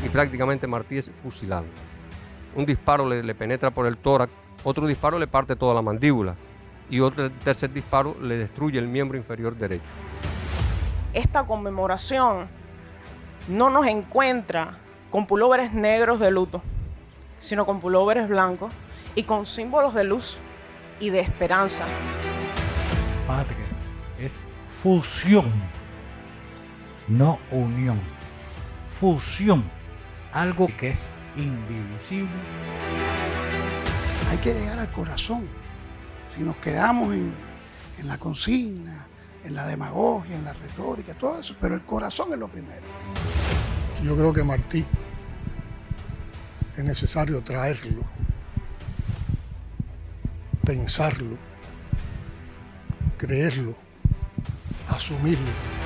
y prácticamente Martí es fusilado. Un disparo le penetra por el tórax, otro disparo le parte toda la mandíbula y otro tercer disparo le destruye el miembro inferior derecho. Esta conmemoración no nos encuentra con pulóveres negros de luto, sino con pulóveres blancos y con símbolos de luz y de esperanza. Patria es fusión, no unión. Fusión, algo que es indivisible. Hay que llegar al corazón. Si nos quedamos en la consigna, en la demagogia, en la retórica, todo eso, pero el corazón es lo primero. Yo creo que Martí es necesario traerlo, pensarlo, creerlo, asumirlo.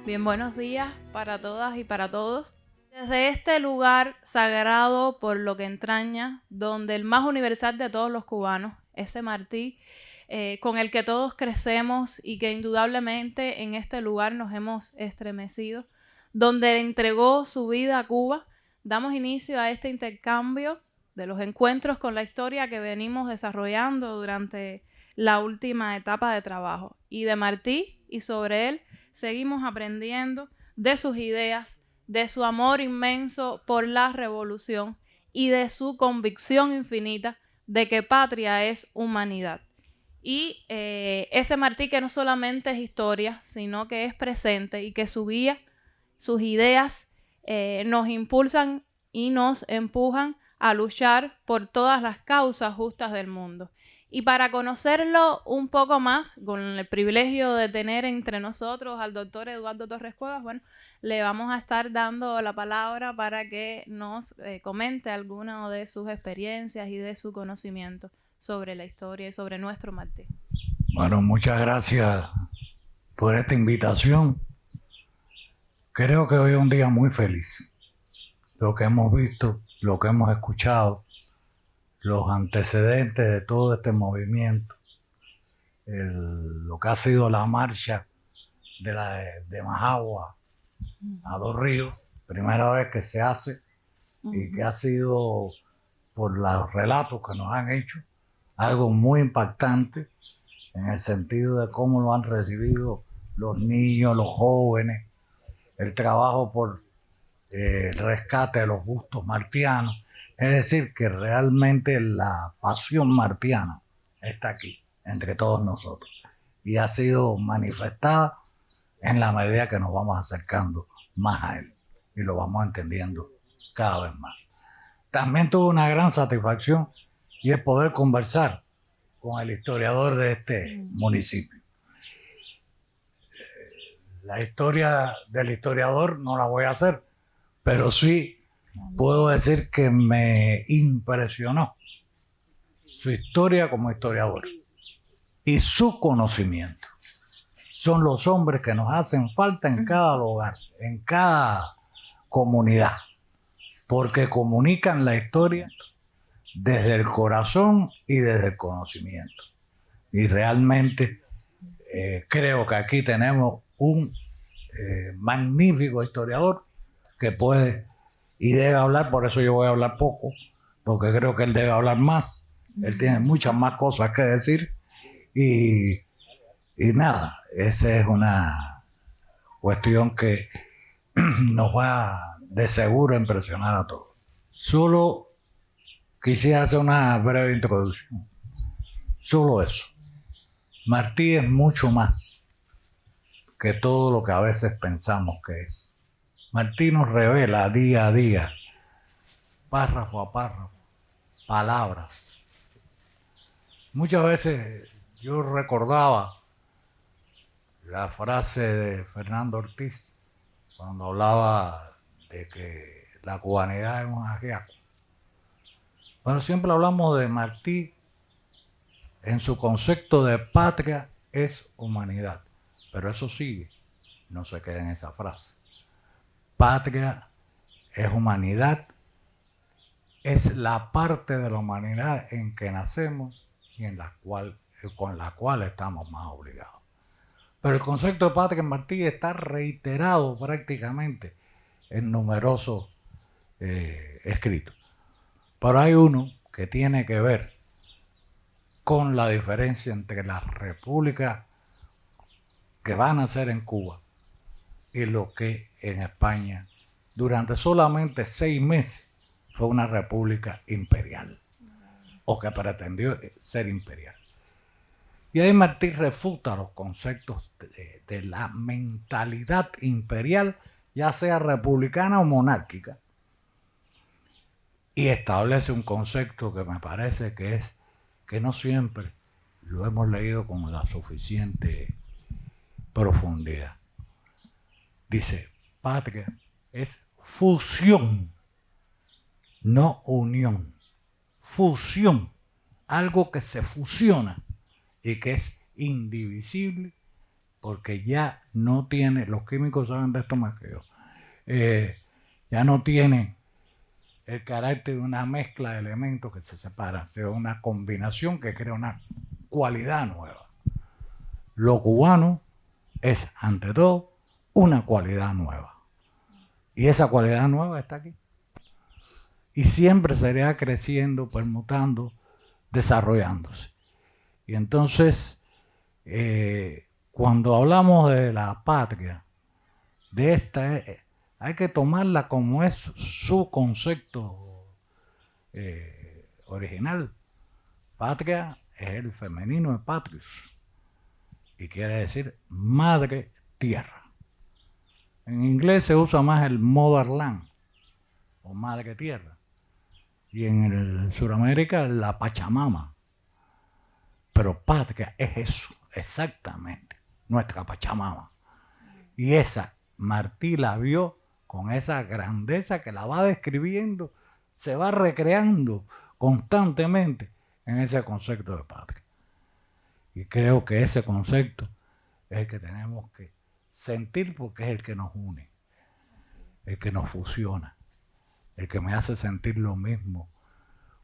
Bien, buenos días para todas y para todos. Desde este lugar sagrado por lo que entraña, donde el más universal de todos los cubanos, ese Martí, con el que todos crecemos y que indudablemente en este lugar nos hemos estremecido, donde entregó su vida a Cuba, damos inicio a este intercambio de los encuentros con la historia que venimos desarrollando durante la última etapa de trabajo. Y de Martí y sobre él seguimos aprendiendo de sus ideas, de su amor inmenso por la revolución y de su convicción infinita de que patria es humanidad. Y ese Martí que no solamente es historia, sino que es presente y que su guía, sus ideas nos impulsan y nos empujan a luchar por todas las causas justas del mundo. Y para conocerlo un poco más, con el privilegio de tener entre nosotros al doctor Eduardo Torres Cuevas, bueno, le vamos a estar dando la palabra para que nos comente alguna de sus experiencias y de su conocimiento sobre la historia y sobre nuestro Martí. Bueno, muchas gracias por esta invitación. Creo que hoy es un día muy feliz. Lo que hemos visto, lo que hemos escuchado, los antecedentes de todo este movimiento, lo que ha sido la marcha de Majagua a Dos Ríos, primera vez que se hace, y que ha sido, por los relatos que nos han hecho, algo muy impactante en el sentido de cómo lo han recibido los niños, los jóvenes, el trabajo por el rescate de los bustos martianos. Es decir, que realmente la pasión martiana está aquí, entre todos nosotros, y ha sido manifestada en la medida que nos vamos acercando más a él y lo vamos entendiendo cada vez más. También tuve una gran satisfacción y es poder conversar con el historiador de este municipio. la historia del historiador no la voy a hacer, pero sí puedo decir que me impresionó su historia como historiador y su conocimiento. Son los hombres que nos hacen falta en cada lugar, en cada comunidad, porque comunican la historia desde el corazón y desde el conocimiento. Y realmente creo que aquí tenemos un magnífico historiador que puede y debe hablar, por eso yo voy a hablar poco, porque creo que él debe hablar más. Él tiene muchas más cosas que decir y nada, esa es una cuestión que nos va de seguro a impresionar a todos. Solo quisiera hacer una breve introducción. Solo eso. Martí es mucho más que todo lo que a veces pensamos que es. Martí nos revela día a día, párrafo a párrafo, palabras. Muchas veces yo recordaba la frase de Fernando Ortiz cuando hablaba de que la cubanidad es un ajiaco. Pero siempre hablamos de Martí en su concepto de patria es humanidad. Pero eso sigue, no se queda en esa frase. Patria es humanidad, es la parte de la humanidad en que nacemos y con la cual estamos más obligados. Pero el concepto de patria en Martí está reiterado prácticamente en numerosos escritos. Pero hay uno que tiene que ver con la diferencia entre las repúblicas que van a ser en Cuba y lo que en España durante solamente 6 meses fue una república imperial o que pretendió ser imperial. Y ahí Martí refuta los conceptos de la mentalidad imperial, ya sea republicana o monárquica, y establece un concepto que me parece que es que no siempre lo hemos leído con la suficiente profundidad. Dice, patria es fusión, no unión. Fusión, algo que se fusiona y que es indivisible porque ya no tiene, los químicos saben de esto más que yo, ya no tiene el carácter de una mezcla de elementos que se separan, sino una combinación que crea una cualidad nueva. Lo cubano es, ante todo, una cualidad nueva. Y esa cualidad nueva está aquí. Y siempre seguirá creciendo, permutando, desarrollándose. Y entonces, cuando hablamos de la patria, de esta, hay que tomarla como es su concepto original. Patria es el femenino de patrius y quiere decir madre tierra. En inglés se usa más el motherland o madre tierra y en el Sudamérica la Pachamama. Pero patria es eso, exactamente, nuestra Pachamama. Y esa Martí la vio con esa grandeza que la va describiendo, se va recreando constantemente en ese concepto de patria. Y creo que ese concepto es el que tenemos que sentir porque es el que nos une, el que nos fusiona, el que me hace sentir lo mismo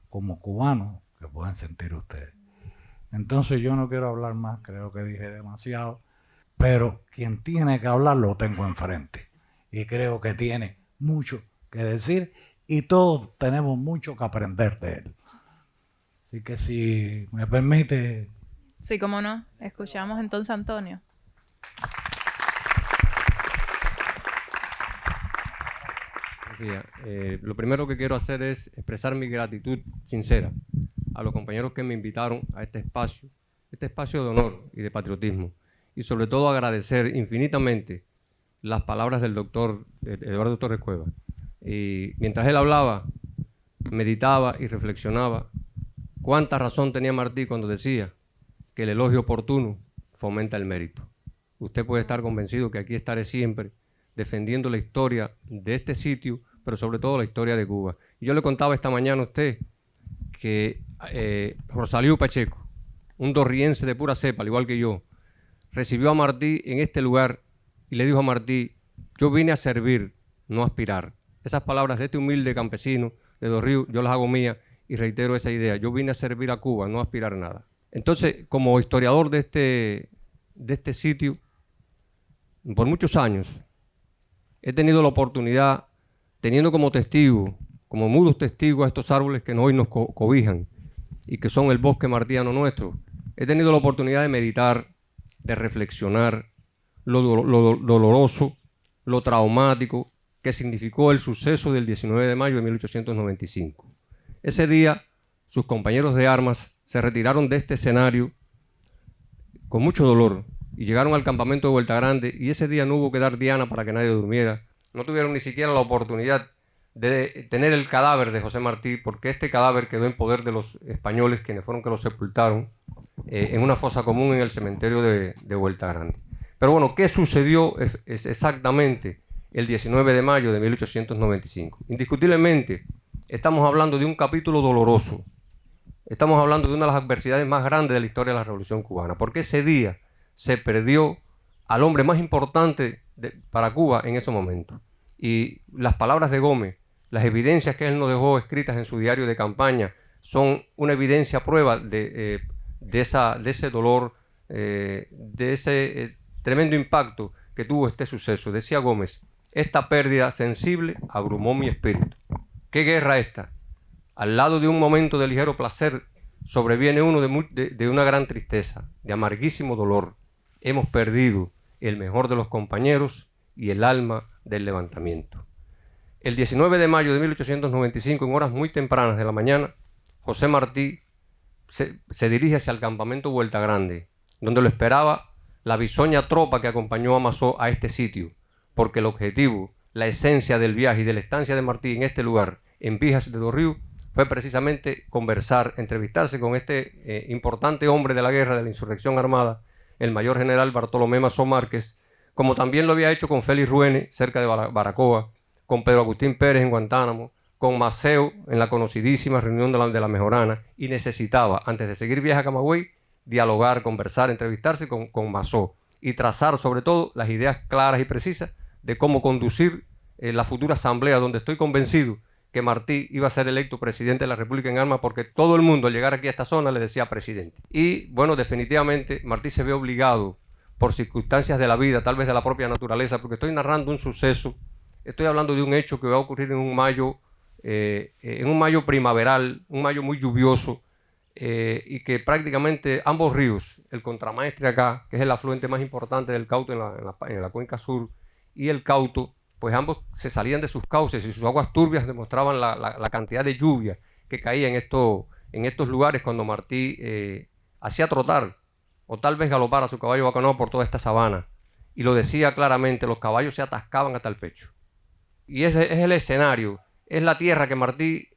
como cubano que pueden sentir ustedes. Entonces yo no quiero hablar más, creo que dije demasiado, pero quien tiene que hablar lo tengo enfrente y creo que tiene mucho que decir y todos tenemos mucho que aprender de él. Así que si me permite... Sí, cómo no. Escuchamos entonces a Antonio. Lo primero que quiero hacer es expresar mi gratitud sincera a los compañeros que me invitaron a este espacio de honor y de patriotismo, y sobre todo agradecer infinitamente las palabras del doctor Eduardo Torres Cuevas. Y mientras él hablaba, meditaba y reflexionaba cuánta razón tenía Martí cuando decía que el elogio oportuno fomenta el mérito. usted puede estar convencido que aquí estaré siempre defendiendo la historia de este sitio, pero sobre todo la historia de Cuba. Y yo le contaba esta mañana a usted que Rosalío Pacheco, un dorriense de pura cepa, al igual que yo, recibió a Martí en este lugar y le dijo a Martí: yo vine a servir, no a aspirar. Esas palabras de este humilde campesino de Dos Ríos, yo las hago mías y reitero esa idea. Yo vine a servir a Cuba, no a aspirar nada. Entonces, como historiador de este sitio, por muchos años, he tenido la oportunidad, teniendo como testigo, como mudos testigos a estos árboles que hoy nos cobijan y que son el bosque martiano nuestro, he tenido la oportunidad de meditar, de reflexionar lo doloroso, lo traumático que significó el suceso del 19 de mayo de 1895. Ese día, sus compañeros de armas se retiraron de este escenario con mucho dolor y llegaron al campamento de Vuelta Grande, y ese día no hubo que dar diana para que nadie durmiera. No tuvieron ni siquiera la oportunidad de tener el cadáver de José Martí, porque este cadáver quedó en poder de los españoles, quienes fueron que lo sepultaron en una fosa común en el cementerio de Vuelta Grande. Pero bueno, ¿qué sucedió exactamente el 19 de mayo de 1895? Indiscutiblemente, estamos hablando de un capítulo doloroso. Estamos hablando de una de las adversidades más grandes de la historia de la Revolución Cubana, porque ese día se perdió al hombre más importante para Cuba en ese momento. Y las palabras de Gómez, las evidencias que él nos dejó escritas en su diario de campaña, son una evidencia prueba de ese dolor, de ese tremendo impacto que tuvo este suceso. Decía Gómez: esta pérdida sensible abrumó mi espíritu. ¿Qué guerra esta? Al lado de un momento de ligero placer, sobreviene uno de una gran tristeza, de amarguísimo dolor. Hemos perdido el mejor de los compañeros y el alma del levantamiento. El 19 de mayo de 1895, en horas muy tempranas de la mañana, José Martí se dirige hacia el campamento Vuelta Grande, donde lo esperaba la bisoña tropa que acompañó a Masó a este sitio, porque el objetivo, la esencia del viaje y de la estancia de Martí en este lugar, en Vijas de Dos Ríos, fue precisamente conversar, entrevistarse con este importante hombre de la guerra, de la insurrección armada, el mayor general Bartolomé Masó Márquez, como también lo había hecho con Félix Ruene, cerca de Baracoa, con Pedro Agustín Pérez en Guantánamo, con Maceo en la conocidísima reunión de la Mejorana, y necesitaba, antes de seguir viaje a Camagüey, dialogar, conversar, entrevistarse con Masó y trazar sobre todo las ideas claras y precisas de cómo conducir la futura asamblea, donde estoy convencido que Martí iba a ser electo presidente de la República en armas, porque todo el mundo al llegar aquí a esta zona le decía presidente. Y bueno, definitivamente Martí se ve obligado por circunstancias de la vida, tal vez de la propia naturaleza, porque estoy narrando un suceso, estoy hablando de un hecho que va a ocurrir en un mayo primaveral, un mayo muy lluvioso, y que prácticamente ambos ríos, el Contramaestre acá, que es el afluente más importante del Cauto en la cuenca sur, y el Cauto, pues ambos se salían de sus cauces y sus aguas turbias demostraban la cantidad de lluvia que caía en estos lugares cuando Martí hacía trotar o tal vez galopar a su caballo bacanao por toda esta sabana. Y lo decía claramente, los caballos se atascaban hasta el pecho. Y ese es el escenario, es la tierra que Martí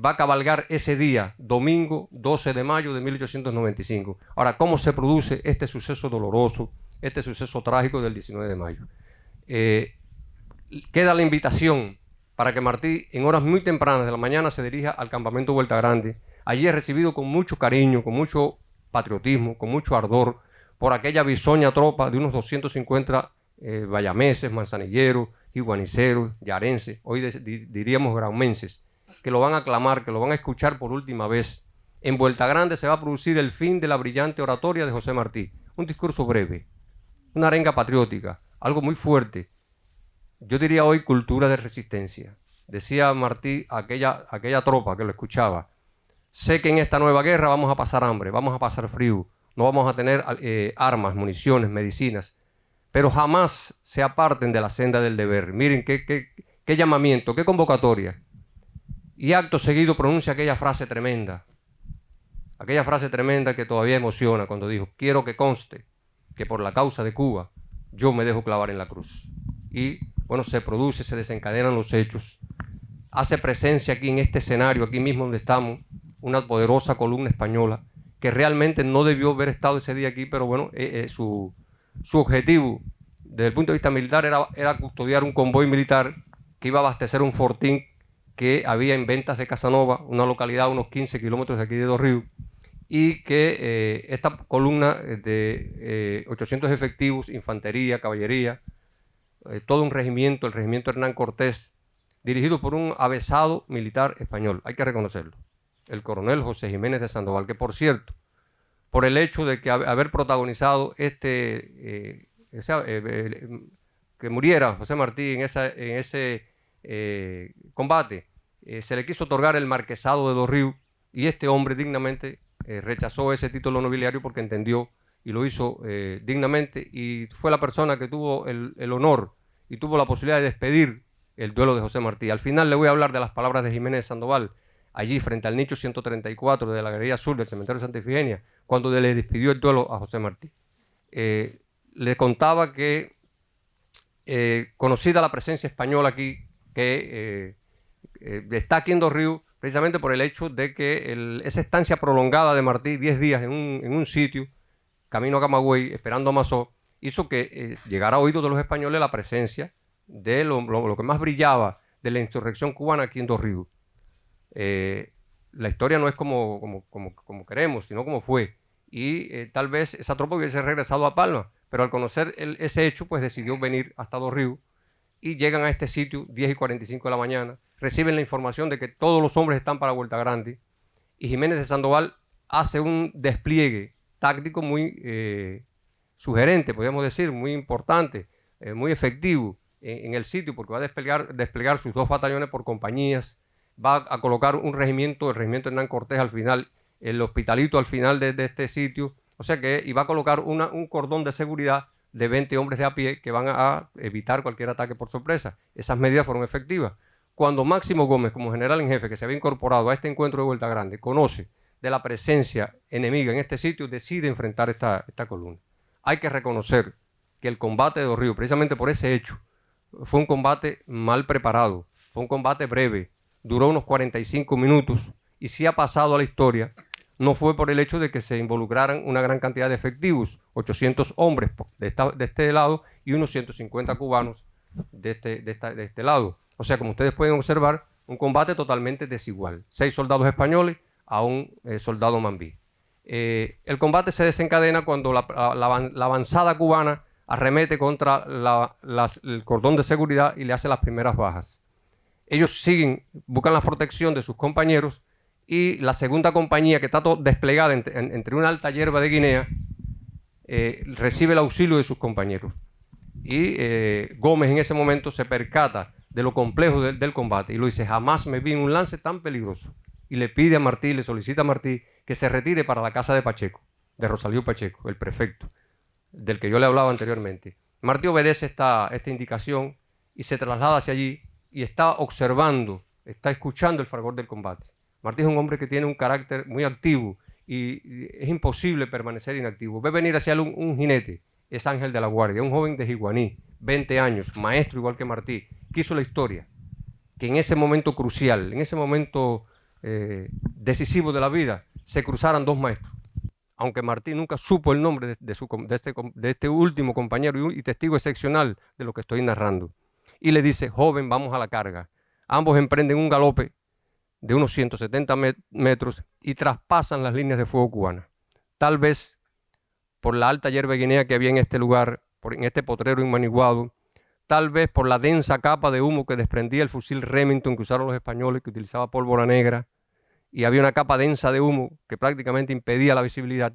va a cabalgar ese día, domingo 12 de mayo de 1895. Ahora, ¿cómo se produce este suceso doloroso, este suceso trágico del 19 de mayo? Queda la invitación para que Martí, en horas muy tempranas de la mañana, se dirija al campamento Vuelta Grande. Allí es recibido con mucho cariño, con mucho patriotismo, con mucho ardor, por aquella bisoña tropa de unos 250 bayameses, manzanilleros, iguaniceros, yarenses, hoy diríamos graumenses, que lo van a aclamar, que lo van a escuchar por última vez. En Vuelta Grande se va a producir el fin de la brillante oratoria de José Martí. Un discurso breve, una arenga patriótica, algo muy fuerte. Yo diría hoy cultura de resistencia. Decía Martí a aquella tropa que lo escuchaba: sé que en esta nueva guerra vamos a pasar hambre, vamos a pasar frío, no vamos a tener armas, municiones, medicinas, pero jamás se aparten de la senda del deber. Miren qué llamamiento, qué convocatoria. Y acto seguido pronuncia aquella frase tremenda que todavía emociona, cuando dijo: quiero que conste que por la causa de Cuba yo me dejo clavar en la cruz. Y bueno, se desencadenan los hechos. Hace presencia aquí en este escenario, aquí mismo donde estamos, una poderosa columna española que realmente no debió haber estado ese día aquí, pero bueno, Su objetivo, desde el punto de vista militar, era custodiar un convoy militar que iba a abastecer un fortín que había en Ventas de Casanova, una localidad a unos 15 kilómetros de aquí de Dos Ríos, y que esta columna de 800 efectivos, infantería, caballería, todo un regimiento, el regimiento Hernán Cortés, dirigido por un avezado militar español, hay que reconocerlo, el coronel José Jiménez de Sandoval, que por cierto, por el hecho de que haber protagonizado que muriera José Martí en ese combate, se le quiso otorgar el marquesado de Dos Ríos, y este hombre dignamente rechazó ese título nobiliario porque entendió y lo hizo dignamente, y fue la persona que tuvo el honor y tuvo la posibilidad de despedir el duelo de José Martí. Al final le voy a hablar de las palabras de Jiménez de Sandoval, allí frente al nicho 134 de la Galería Sur del Cementerio de Santa Ifigenia, cuando le despidió el duelo a José Martí. Le contaba que, conocida la presencia española aquí, que está aquí en Dos Ríos, precisamente por el hecho de que esa estancia prolongada de Martí, 10 días en un sitio, camino a Camagüey, esperando a Mazó, hizo que llegara a oídos de los españoles la presencia de lo que más brillaba de la insurrección cubana aquí en Dos Ríos. La historia no es como queremos, sino como fue. Y tal vez esa tropa hubiese regresado a Palma, pero al conocer ese hecho, pues decidió venir hasta Dos Ríos, y llegan a este sitio 10:45 de la mañana, reciben la información de que todos los hombres están para Vuelta Grande, y Jiménez de Sandoval hace un despliegue táctico muy sugerente, podríamos decir, muy importante, muy efectivo en el sitio, porque va a desplegar sus 2 batallones por compañías, va a colocar un regimiento, el regimiento Hernán Cortés al final, el hospitalito al final de este sitio, o sea que, y va a colocar un cordón de seguridad de 20 hombres de a pie que van a evitar cualquier ataque por sorpresa. Esas medidas fueron efectivas. Cuando Máximo Gómez, como general en jefe, que se había incorporado a este encuentro de Vuelta Grande, conoce de la presencia enemiga en este sitio, decide enfrentar esta columna. Hay que reconocer que el combate de Dos Ríos, precisamente por ese hecho, fue un combate mal preparado, fue un combate breve, duró unos 45 minutos, y si ha pasado a la historia, no fue por el hecho de que se involucraran una gran cantidad de efectivos, 800 hombres de este lado y unos 150 cubanos de este lado. O sea, como ustedes pueden observar, un combate totalmente desigual. 6 soldados españoles a un soldado mambí. El combate se desencadena cuando la avanzada cubana arremete contra el cordón de seguridad y le hace las primeras bajas. Ellos buscan la protección de sus compañeros, y la segunda compañía, que está desplegada entre una alta hierba de Guinea, recibe el auxilio de sus compañeros. Y Gómez en ese momento se percata de lo complejo del combate y lo dice: jamás me vi en un lance tan peligroso. Y le pide a Martí, le solicita a Martí que se retire para la casa de Pacheco, de Rosalío Pacheco, el prefecto, del que yo le hablaba anteriormente. Martí obedece esta indicación y se traslada hacia allí y está observando, está escuchando el fragor del combate. Martí es un hombre que tiene un carácter muy activo y es imposible permanecer inactivo. Ve venir hacia él un jinete, es Ángel de la Guardia, un joven de Jiguaní, 20 años, maestro igual que Martí, que hizo la historia, que en ese momento crucial, en ese momento decisivo de la vida, se cruzaran 2 maestros. Aunque Martí nunca supo el nombre de este último compañero y testigo excepcional de lo que estoy narrando. Y le dice: joven, vamos a la carga. Ambos emprenden un galope de unos 170 metros y traspasan las líneas de fuego cubanas. Tal vez por la alta hierba guinea que había en este lugar, en este potrero inmaniguado, tal vez por la densa capa de humo que desprendía el fusil Remington que usaron los españoles, que utilizaba pólvora negra, y había una capa densa de humo que prácticamente impedía la visibilidad,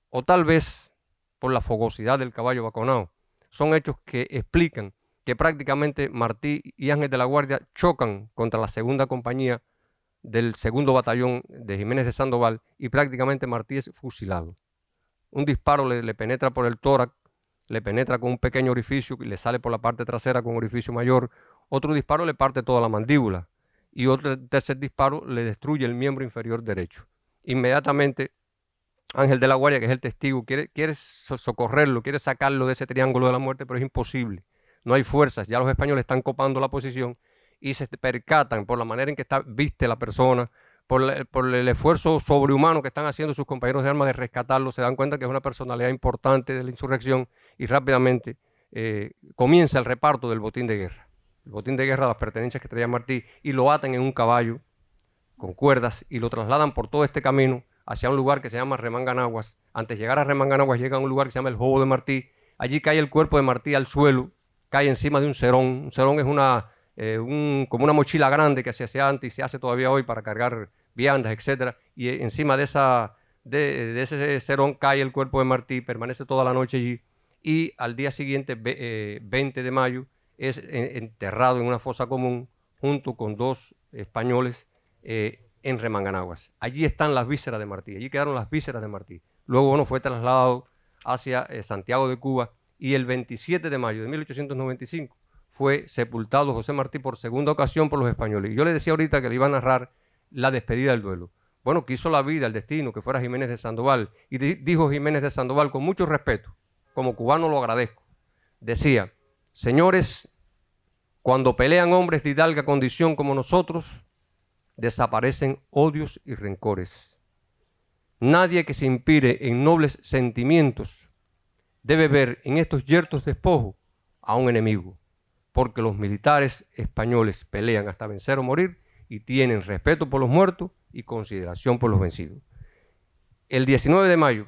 o tal vez por la fogosidad del caballo vacunado. Son hechos que explican que prácticamente Martí y Ángel de la Guardia chocan contra la segunda compañía del segundo batallón de Jiménez de Sandoval y prácticamente Martí es fusilado. Un disparo le penetra por el tórax, le penetra con un pequeño orificio y le sale por la parte trasera con un orificio mayor. Otro disparo le parte toda la mandíbula y otro tercer disparo le destruye el miembro inferior derecho. Inmediatamente Ángel de la Guardia, que es el testigo, quiere socorrerlo, quiere sacarlo de ese triángulo de la muerte, pero es imposible. No hay fuerzas, ya los españoles están copando la posición y se percatan por la manera en que viste la persona, por el esfuerzo sobrehumano que están haciendo sus compañeros de armas de rescatarlo, se dan cuenta que es una personalidad importante de la insurrección y rápidamente comienza el reparto del botín de guerra. El botín de guerra, las pertenencias que traía Martí, y lo atan en un caballo con cuerdas y lo trasladan por todo este camino hacia un lugar que se llama Remanganaguas. Antes de llegar a Remanganaguas llega a un lugar que se llama el Jobo de Martí. Allí cae el cuerpo de Martí al suelo, cae encima de un cerón. Un cerón es como una mochila grande que se hacía antes y se hace todavía hoy para cargar viandas, etc. Y encima de ese cerón cae el cuerpo de Martí, permanece toda la noche allí y al día siguiente, 20 de mayo, es enterrado en una fosa común junto con 2 españoles en Remanganaguas. Allí están las vísceras de Martí, allí quedaron las vísceras de Martí. Luego, bueno, fue trasladado hacia Santiago de Cuba y el 27 de mayo de 1895 fue sepultado José Martí por segunda ocasión por los españoles. Y yo le decía ahorita que le iba a narrar la despedida del duelo. Bueno, quiso la vida, el destino, que fuera Jiménez de Sandoval. Y dijo Jiménez de Sandoval con mucho respeto, como cubano lo agradezco. Decía: señores, cuando pelean hombres de hidalga condición como nosotros, desaparecen odios y rencores. Nadie que se inspire en nobles sentimientos debe ver en estos yertos despojos a un enemigo, porque los militares españoles pelean hasta vencer o morir y tienen respeto por los muertos y consideración por los vencidos. El 19 de mayo,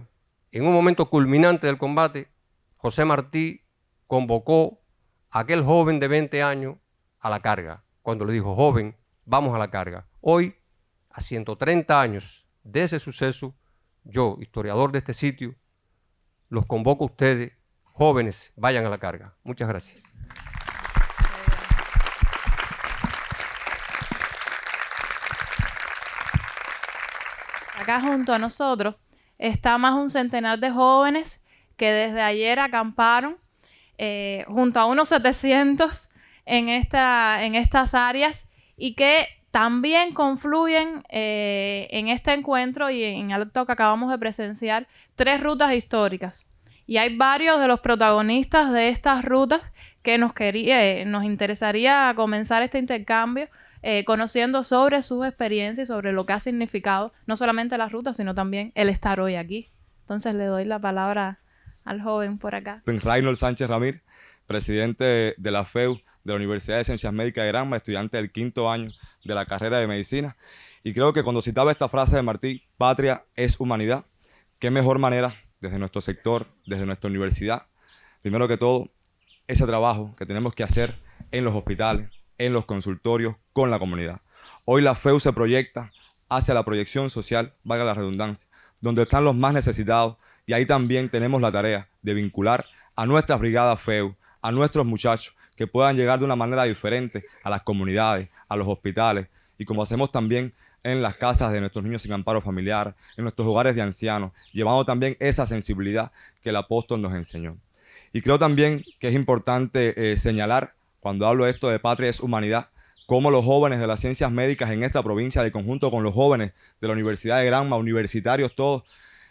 en un momento culminante del combate, José Martí convocó a aquel joven de 20 años a la carga, cuando le dijo: joven, vamos a la carga. Hoy, a 130 años de ese suceso, yo, historiador de este sitio, los convoco a ustedes, jóvenes, vayan a la carga. Muchas gracias. Acá junto a nosotros está más un centenar de jóvenes que desde ayer acamparon junto a unos 700 en estas áreas y que también confluyen en este encuentro y en el acto que acabamos de presenciar 3 rutas históricas. Y hay varios de los protagonistas de estas rutas que nos interesaría comenzar este intercambio conociendo sobre sus experiencias y sobre lo que ha significado no solamente la ruta, sino también el estar hoy aquí. Entonces le doy la palabra al joven por acá. Reinhold Sánchez Ramírez, presidente de la FEU de la Universidad de Ciencias Médicas de Granma, estudiante del 5º año de la carrera de Medicina. Y creo que cuando citaba esta frase de Martí, patria es humanidad, qué mejor manera desde nuestro sector, desde nuestra universidad, primero que todo, ese trabajo que tenemos que hacer en los hospitales, en los consultorios, con la comunidad. Hoy la FEU se proyecta hacia la proyección social, valga la redundancia, donde están los más necesitados, y ahí también tenemos la tarea de vincular a nuestras brigadas FEU, a nuestros muchachos, que puedan llegar de una manera diferente a las comunidades, a los hospitales, y como hacemos también en las casas de nuestros niños sin amparo familiar, en nuestros hogares de ancianos, llevando también esa sensibilidad que el apóstol nos enseñó. Y creo también que es importante señalar, cuando hablo de esto de patria es humanidad, cómo los jóvenes de las ciencias médicas en esta provincia, de conjunto con los jóvenes de la Universidad de Granma, universitarios todos,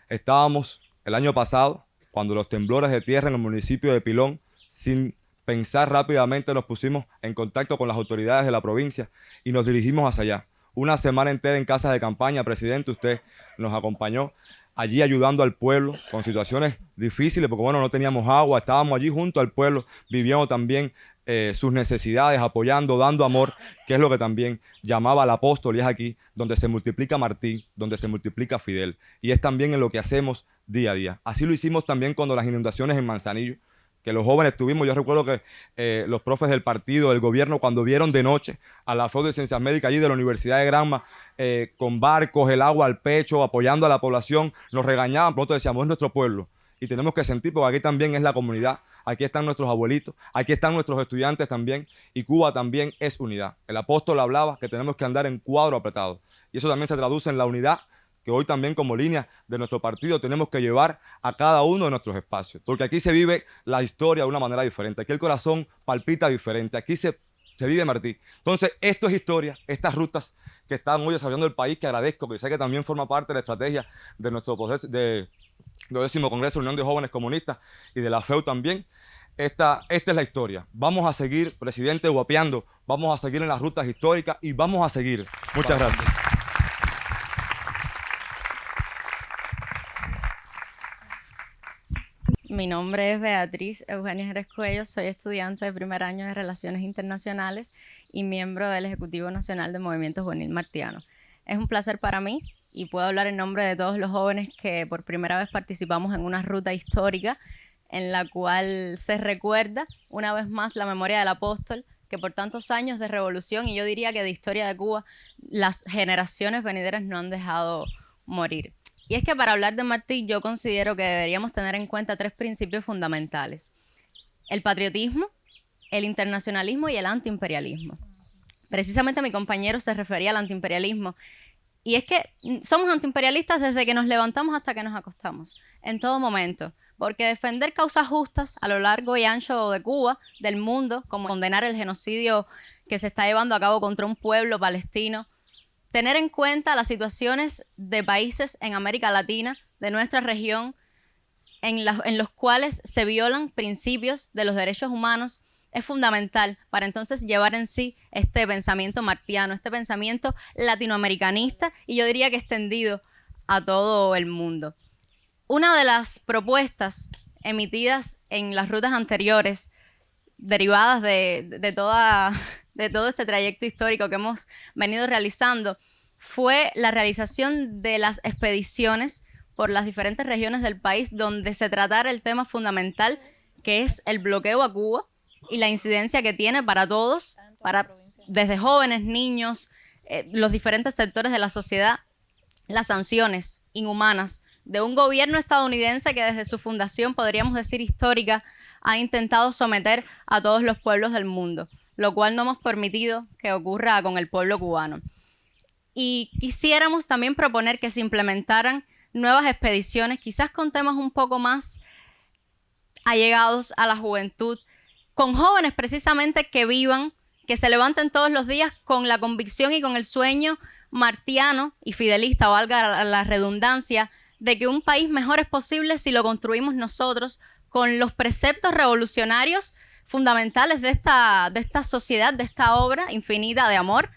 estábamos el año pasado, cuando los temblores de tierra en el municipio de Pilón, sin pensar rápidamente nos pusimos en contacto con las autoridades de la provincia y nos dirigimos hacia allá. Una semana entera en casas de campaña, presidente, usted nos acompañó allí ayudando al pueblo con situaciones difíciles, porque bueno, no teníamos agua, estábamos allí junto al pueblo, viviendo también sus necesidades, apoyando, dando amor, que es lo que también llamaba al apóstol, y es aquí donde se multiplica Martí, donde se multiplica Fidel, y es también en lo que hacemos día a día. Así lo hicimos también cuando las inundaciones en Manzanillo, que los jóvenes tuvimos. Yo recuerdo que los profes del partido, del gobierno, cuando vieron de noche a la FEU de Ciencias Médicas allí de la Universidad de Granma, con barcos, el agua al pecho, apoyando a la población, nos regañaban, nosotros decíamos, es nuestro pueblo, y tenemos que sentir, porque aquí también es la comunidad, aquí están nuestros abuelitos, aquí están nuestros estudiantes también, y Cuba también es unidad. El apóstol hablaba que tenemos que andar en cuadro apretado, y eso también se traduce en la unidad, que hoy también como línea de nuestro partido tenemos que llevar a cada uno de nuestros espacios, porque aquí se vive la historia de una manera diferente, aquí el corazón palpita diferente, aquí se vive Martí. Entonces, esto es historia, estas rutas que están hoy desarrollando el país, que agradezco, que sé que también forma parte de la estrategia de nuestro proceso de 10º Congreso de Unión de Jóvenes Comunistas y de la FEU también. Esta es la historia. Vamos a seguir, presidente, guapeando, vamos a seguir en las rutas históricas y vamos a seguir. Muchas gracias. Mi nombre es Beatriz Eugenia Jerez Cuello, soy estudiante de primer año de Relaciones Internacionales y miembro del Ejecutivo Nacional del Movimiento Juvenil Martiano. Es un placer para mí y puedo hablar en nombre de todos los jóvenes que por primera vez participamos en una ruta histórica en la cual se recuerda una vez más la memoria del apóstol, que por tantos años de revolución y yo diría que de historia de Cuba, las generaciones venideras no han dejado morir. Y es que para hablar de Martí yo considero que deberíamos tener en cuenta 3 principios fundamentales: el patriotismo, el internacionalismo y el antiimperialismo. Precisamente mi compañero se refería al antiimperialismo, y es que somos antiimperialistas desde que nos levantamos hasta que nos acostamos, en todo momento, porque defender causas justas a lo largo y ancho de Cuba, del mundo, como condenar el genocidio que se está llevando a cabo contra un pueblo palestino, tener en cuenta las situaciones de países en América Latina, de nuestra región, en los cuales se violan principios de los derechos humanos, es fundamental para entonces llevar en sí este pensamiento martiano, este pensamiento latinoamericanista y yo diría que extendido a todo el mundo. Una de las propuestas emitidas en las rutas anteriores, derivadas de todo este trayecto histórico que hemos venido realizando, fue la realización de las expediciones por las diferentes regiones del país donde se tratara el tema fundamental que es el bloqueo a Cuba y la incidencia que tiene para todos, desde jóvenes, niños, los diferentes sectores de la sociedad, las sanciones inhumanas de un gobierno estadounidense que desde su fundación, podríamos decir histórica, ha intentado someter a todos los pueblos del mundo, lo cual no hemos permitido que ocurra con el pueblo cubano. Y quisiéramos también proponer que se implementaran nuevas expediciones, quizás con temas un poco más allegados a la juventud, con jóvenes precisamente que vivan, que se levanten todos los días con la convicción y con el sueño martiano y fidelista, valga la redundancia, de que un país mejor es posible si lo construimos nosotros con los preceptos revolucionarios fundamentales de esta sociedad, de esta obra infinita de amor,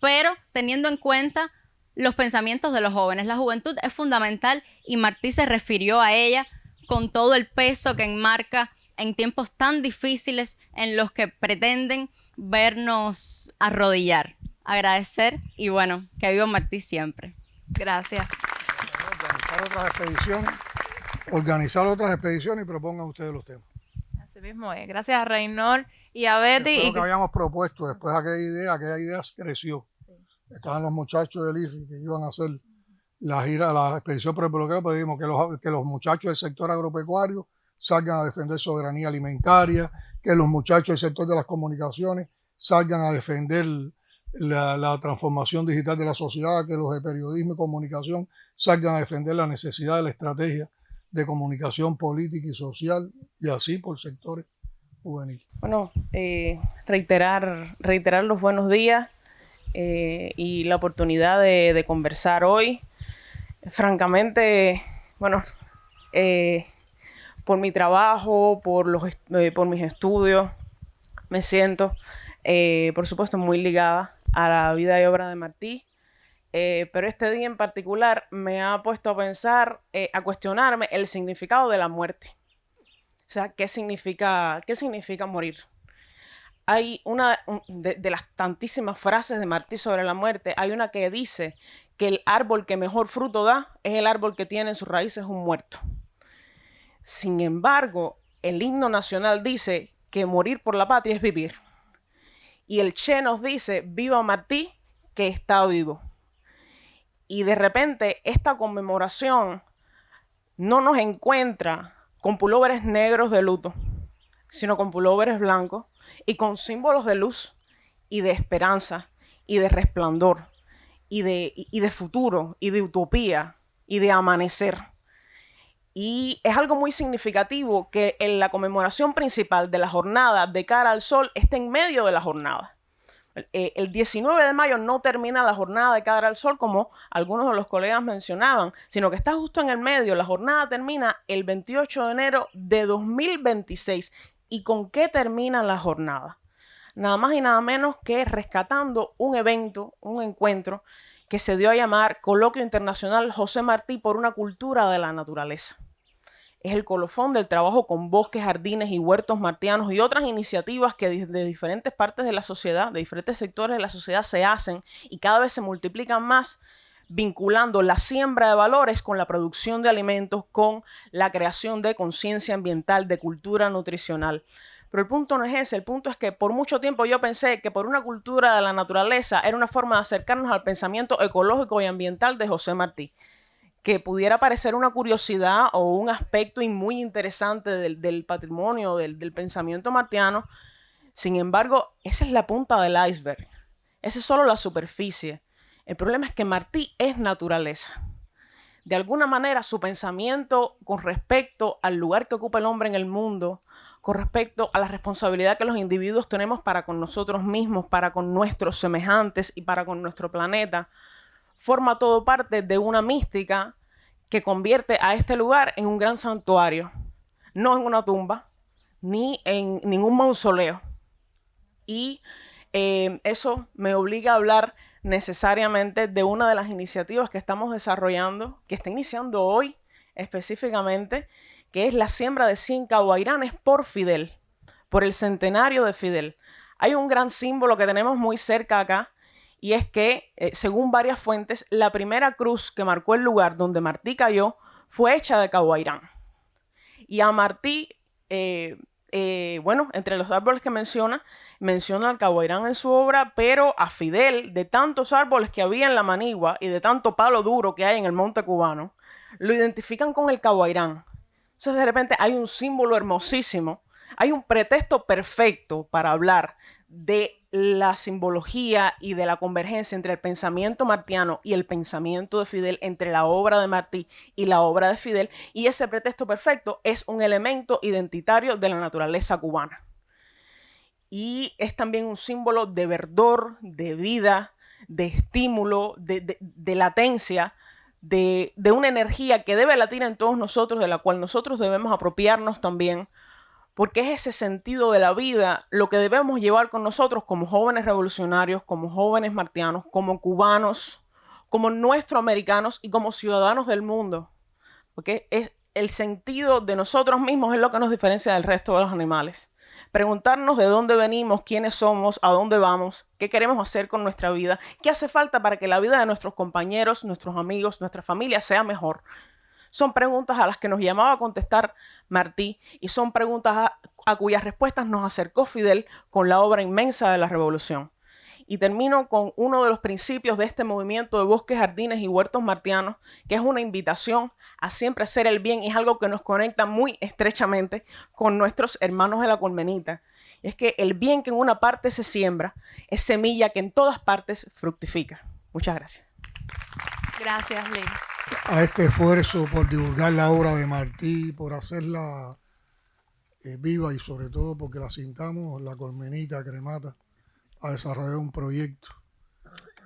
pero teniendo en cuenta los pensamientos de los jóvenes. La juventud es fundamental y Martí se refirió a ella con todo el peso que enmarca en tiempos tan difíciles en los que pretenden vernos arrodillar. Agradecer y bueno, que viva Martí siempre. Gracias. Organizar otras expediciones y propongan ustedes los temas. Así mismo es. Gracias a Reynor y a Betty. Lo que habíamos propuesto después de aquella idea creció. Sí. Estaban los muchachos del IRRI que iban a hacer la gira, la expedición por el bloqueo, pedimos que los muchachos del sector agropecuario salgan a defender soberanía alimentaria, que los muchachos del sector de las comunicaciones salgan a defender la transformación digital de la sociedad, que los de periodismo y comunicación salgan a defender la necesidad de la estrategia de comunicación política y social, y así por sectores juveniles. Bueno, reiterar los buenos días y la oportunidad de conversar hoy. Francamente, bueno, por mi trabajo, por mis estudios, me siento, por supuesto, muy ligada a la vida y obra de Martí, pero este día en particular me ha puesto a pensar, a cuestionarme el significado de la muerte. O sea, ¿qué significa morir? Hay de las tantísimas frases de Martí sobre la muerte, hay una que dice que el árbol que mejor fruto da es el árbol que tiene en sus raíces un muerto. Sin embargo, el himno nacional dice que morir por la patria es vivir. Y el Che nos dice, viva Martí, que está vivo. Y de repente esta conmemoración no nos encuentra con pulóveres negros de luto, sino con pulóveres blancos y con símbolos de luz y de esperanza y de resplandor y de futuro y de utopía y de amanecer. Y es algo muy significativo que en la conmemoración principal de la jornada de cara al sol esté en medio de la jornada. El 19 de mayo no termina la jornada de cara al sol como algunos de los colegas mencionaban, sino que está justo en el medio. La jornada termina el 28 de enero de 2026. ¿Y con qué termina la jornada? Nada más y nada menos que rescatando un evento, un encuentro que se dio a llamar Coloquio Internacional José Martí por una cultura de la naturaleza. es el colofón del trabajo con bosques, jardines y huertos martianos y otras iniciativas que de diferentes partes de la sociedad, de diferentes sectores de la sociedad se hacen y cada vez se multiplican más, vinculando la siembra de valores con la producción de alimentos, con la creación de conciencia ambiental, de cultura nutricional. Pero el punto no es ese, el punto es que por mucho tiempo yo pensé que por una cultura de la naturaleza era una forma de acercarnos al pensamiento ecológico y ambiental de José Martí, que pudiera parecer una curiosidad o un aspecto muy interesante del patrimonio, del pensamiento martiano. Sin embargo, esa es la punta del iceberg, esa es solo la superficie. El problema es que Martí es naturaleza. De alguna manera, su pensamiento con respecto al lugar que ocupa el hombre en el mundo, con respecto a la responsabilidad que los individuos tenemos para con nosotros mismos, para con nuestros semejantes y para con nuestro planeta, forma todo parte de una mística que convierte a este lugar en un gran santuario, no en una tumba, ni en ningún mausoleo. Y eso me obliga a hablar necesariamente de una de las iniciativas que estamos desarrollando, que está iniciando hoy específicamente, que es la siembra de 100 caguairanes por Fidel, por el centenario de Fidel. Hay un gran símbolo que tenemos muy cerca acá, y es que, según varias fuentes, la primera cruz que marcó el lugar donde Martí cayó fue hecha de caguairán. Y a Martí, bueno, entre los árboles que menciona al caguairán en su obra, pero a Fidel, de tantos árboles que había en la Manigua y de tanto palo duro que hay en el monte cubano, lo identifican con el caguairán. Entonces, de repente, hay un símbolo hermosísimo, hay un pretexto perfecto para hablar de la simbología y de la convergencia entre el pensamiento martiano y el pensamiento de Fidel, entre la obra de Martí y la obra de Fidel, y ese pretexto perfecto es un elemento identitario de la naturaleza cubana. Y es también un símbolo de verdor, de vida, de estímulo, de latencia, de una energía que debe latir en todos nosotros, de la cual nosotros debemos apropiarnos también, porque es ese sentido de la vida lo que debemos llevar con nosotros como jóvenes revolucionarios, como jóvenes martianos, como cubanos, como nuestroamericanos y como ciudadanos del mundo. Porque es el sentido de nosotros mismos es lo que nos diferencia del resto de los animales. Preguntarnos de dónde venimos, quiénes somos, a dónde vamos, qué queremos hacer con nuestra vida, qué hace falta para que la vida de nuestros compañeros, nuestros amigos, nuestra familia sea mejor. Son preguntas a las que nos llamaba a contestar Martí y son preguntas a cuyas respuestas nos acercó Fidel con la obra inmensa de la Revolución. Y termino con uno de los principios de este movimiento de bosques, jardines y huertos martianos, que es una invitación a siempre hacer el bien y es algo que nos conecta muy estrechamente con nuestros hermanos de la Colmenita. Y es que el bien que en una parte se siembra es semilla que en todas partes fructifica. Muchas gracias. Gracias, Lynn. A este esfuerzo por divulgar la obra de Martí, por hacerla viva y sobre todo porque la sintamos, la Colmenita Cremata ha desarrollado un proyecto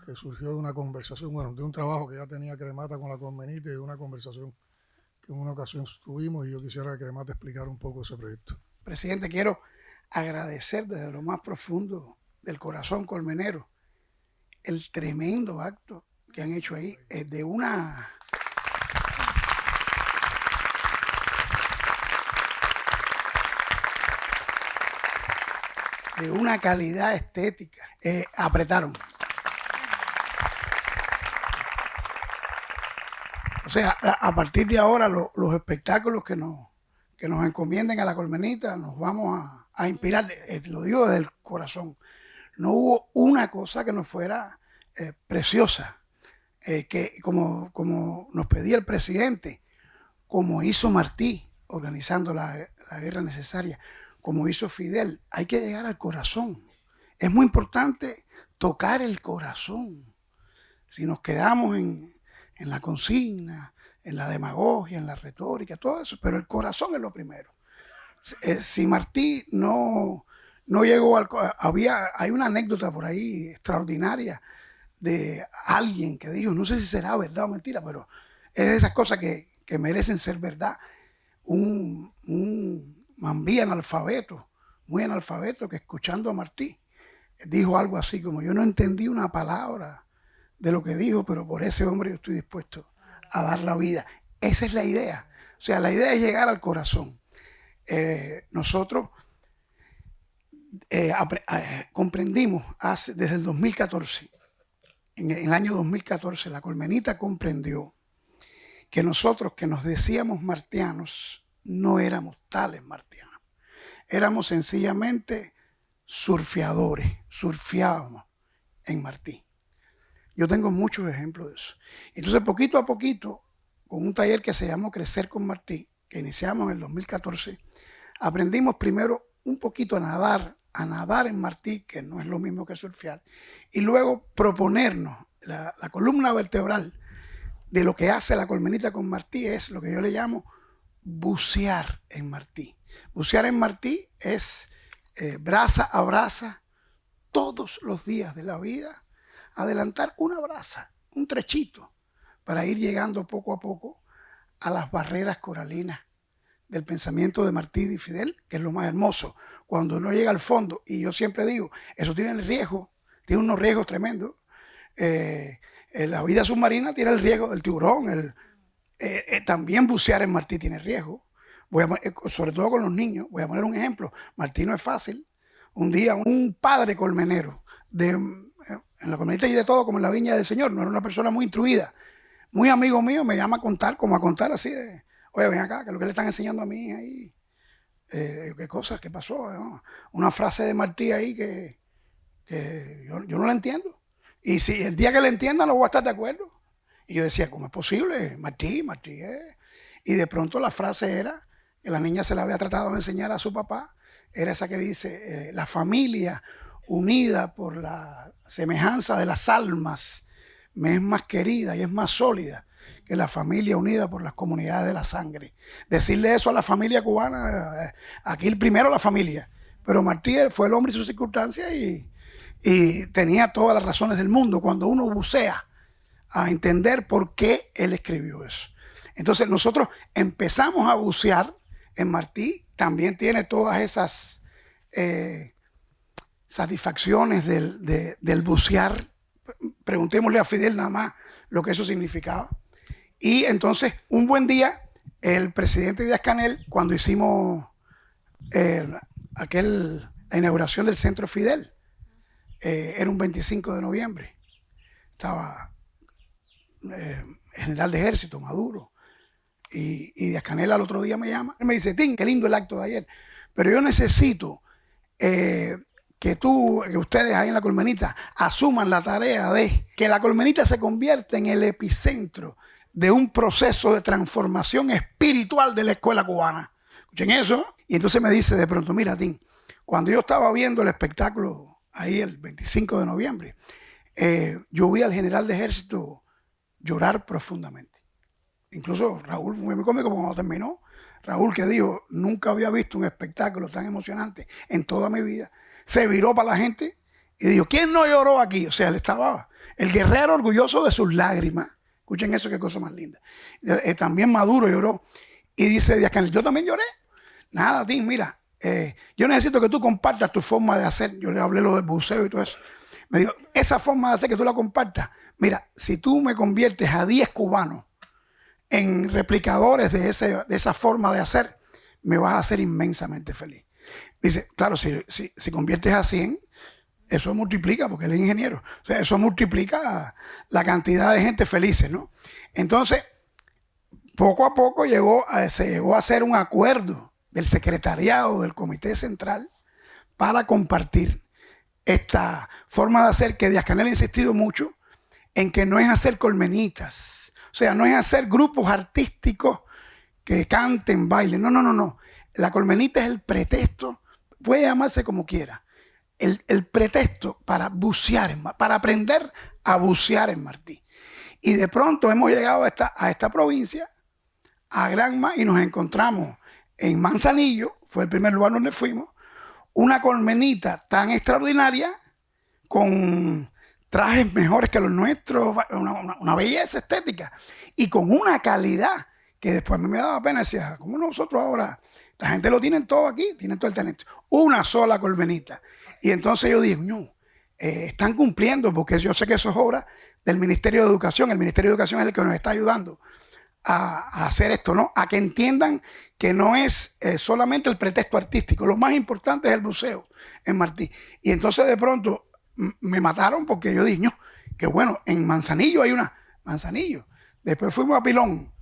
que surgió de una conversación, bueno, de un trabajo que ya tenía Cremata con la Colmenita y de una conversación que en una ocasión tuvimos y yo quisiera que Cremata explicara un poco ese proyecto. Presidente, quiero agradecer desde lo más profundo del corazón colmenero el tremendo acto que han hecho ahí, de una calidad estética. Apretaron. O sea, a partir de ahora los espectáculos que nos encomienden a la Colmenita nos vamos a inspirar, lo digo desde el corazón. No hubo una cosa que no fuera preciosa, que como nos pedía el presidente, como hizo Martí, organizando la guerra necesaria, como hizo Fidel. Hay que llegar al corazón. Es muy importante tocar el corazón. Si nos quedamos en la consigna, en la demagogia, en la retórica, todo eso, pero el corazón es lo primero. Si Martí no llegó hay una anécdota por ahí extraordinaria de alguien que dijo, no sé si será verdad o mentira, pero es de esas cosas que merecen ser verdad. Un mambí analfabeto, muy analfabeto, que escuchando a Martí dijo algo así como: yo no entendí una palabra de lo que dijo, pero por ese hombre yo estoy dispuesto a dar la vida. Esa es la idea. O sea, la idea es llegar al corazón. Nosotros comprendimos desde el 2014, en el año 2014, la Colmenita comprendió que nosotros que nos decíamos martianos no éramos tales martianos. Éramos sencillamente surfeadores, surfeábamos en Martí. Yo tengo muchos ejemplos de eso. Entonces, poquito a poquito, con un taller que se llamó Crecer con Martí, que iniciamos en el 2014, aprendimos primero un poquito a nadar en Martí, que no es lo mismo que surfear, y luego proponernos la columna vertebral de lo que hace la Colmenita con Martí es lo que yo le llamo bucear en Martí. Bucear en Martí es braza a braza, todos los días de la vida, adelantar una braza, un trechito, para ir llegando poco a poco a las barreras coralinas del pensamiento de Martí y Fidel, que es lo más hermoso, cuando uno llega al fondo, y yo siempre digo, eso tiene riesgo, tiene unos riesgos tremendos. La vida submarina tiene el riesgo del tiburón, también bucear en Martí tiene riesgo. Sobre todo con los niños, voy a poner un ejemplo. Martí no es fácil. Un día un padre colmenero, en la colmenita y de todo, como en la viña del Señor, no era una persona muy instruida, muy amigo mío, me llama a contar, así de, oye, ven acá, que es lo que le están enseñando a mí ahí, qué cosas, qué pasó, ¿no? Una frase de Martí ahí que yo no la entiendo. Y si el día que la entienda no voy a estar de acuerdo. Y yo decía, ¿cómo es posible? Martí. Y de pronto la frase era, que la niña se la había tratado de enseñar a su papá, era esa que dice, la familia unida por la semejanza de las almas me es más querida y es más sólida que la familia unida por las comunidades de la sangre. Decirle eso a la familia cubana, aquí primero la familia, pero Martí fue el hombre y sus circunstancias y tenía todas las razones del mundo cuando uno bucea a entender por qué él escribió eso. Entonces nosotros empezamos a bucear en Martí, también tiene todas esas satisfacciones del bucear. Preguntémosle a Fidel nada más lo que eso significaba. Y entonces, un buen día, el presidente Díaz-Canel, cuando hicimos la inauguración del Centro Fidel, era un 25 de noviembre. Estaba el general de ejército, Maduro, y Díaz-Canel al otro día me llama. Él me dice, Tim, qué lindo el acto de ayer, pero yo necesito que ustedes ahí en la Colmenita asuman la tarea de que la Colmenita se convierta en el epicentro de un proceso de transformación espiritual de la escuela cubana. Escuchen eso. Y entonces me dice de pronto, mira, Tim, cuando yo estaba viendo el espectáculo ahí el 25 de noviembre, yo vi al general de ejército llorar profundamente. Incluso Raúl fue muy cómico cuando terminó. Raúl, que dijo, nunca había visto un espectáculo tan emocionante en toda mi vida. Se viró para la gente y dijo, ¿quién no lloró aquí? O sea, él estaba el guerrero orgulloso de sus lágrimas. Escuchen eso, qué cosa más linda. También Maduro lloró. Y dice Díaz-Canel, yo también lloré. Nada, Tim, mira, yo necesito que tú compartas tu forma de hacer. Yo le hablé lo del buceo y todo eso. Me dijo, esa forma de hacer que tú la compartas. Mira, si tú me conviertes a 10 cubanos en replicadores de esa forma de hacer, me vas a hacer inmensamente feliz. Dice, claro, si conviertes a 100, eso multiplica, porque él es ingeniero. O sea, eso multiplica la cantidad de gente felices, ¿no? Entonces, poco a poco se llegó a hacer un acuerdo del secretariado del Comité Central para compartir esta forma de hacer que Díaz-Canel ha insistido mucho en que no es hacer colmenitas. O sea, no es hacer grupos artísticos que canten, bailen. No. La colmenita es el pretexto, puede llamarse como quiera, el pretexto para bucear, para aprender a bucear en Martí. Y de pronto hemos llegado a esta provincia, a Granma, y nos encontramos en Manzanillo, fue el primer lugar donde fuimos, una colmenita tan extraordinaria, con trajes mejores que los nuestros, una belleza estética y con una calidad que después a mí me daba pena. Decía, ¿cómo nosotros ahora? La gente lo tienen todo aquí, tienen todo el talento. Una sola colmenita. Y entonces yo dije, no, están cumpliendo, porque yo sé que eso es obra del Ministerio de Educación. El Ministerio de Educación es el que nos está ayudando a hacer esto, ¿no? A que entiendan que no es solamente el pretexto artístico. Lo más importante es el buceo en Martí. Y entonces de pronto me mataron porque yo dije, no, que bueno, en Manzanillo hay una... Manzanillo. Después fuimos a Pilón.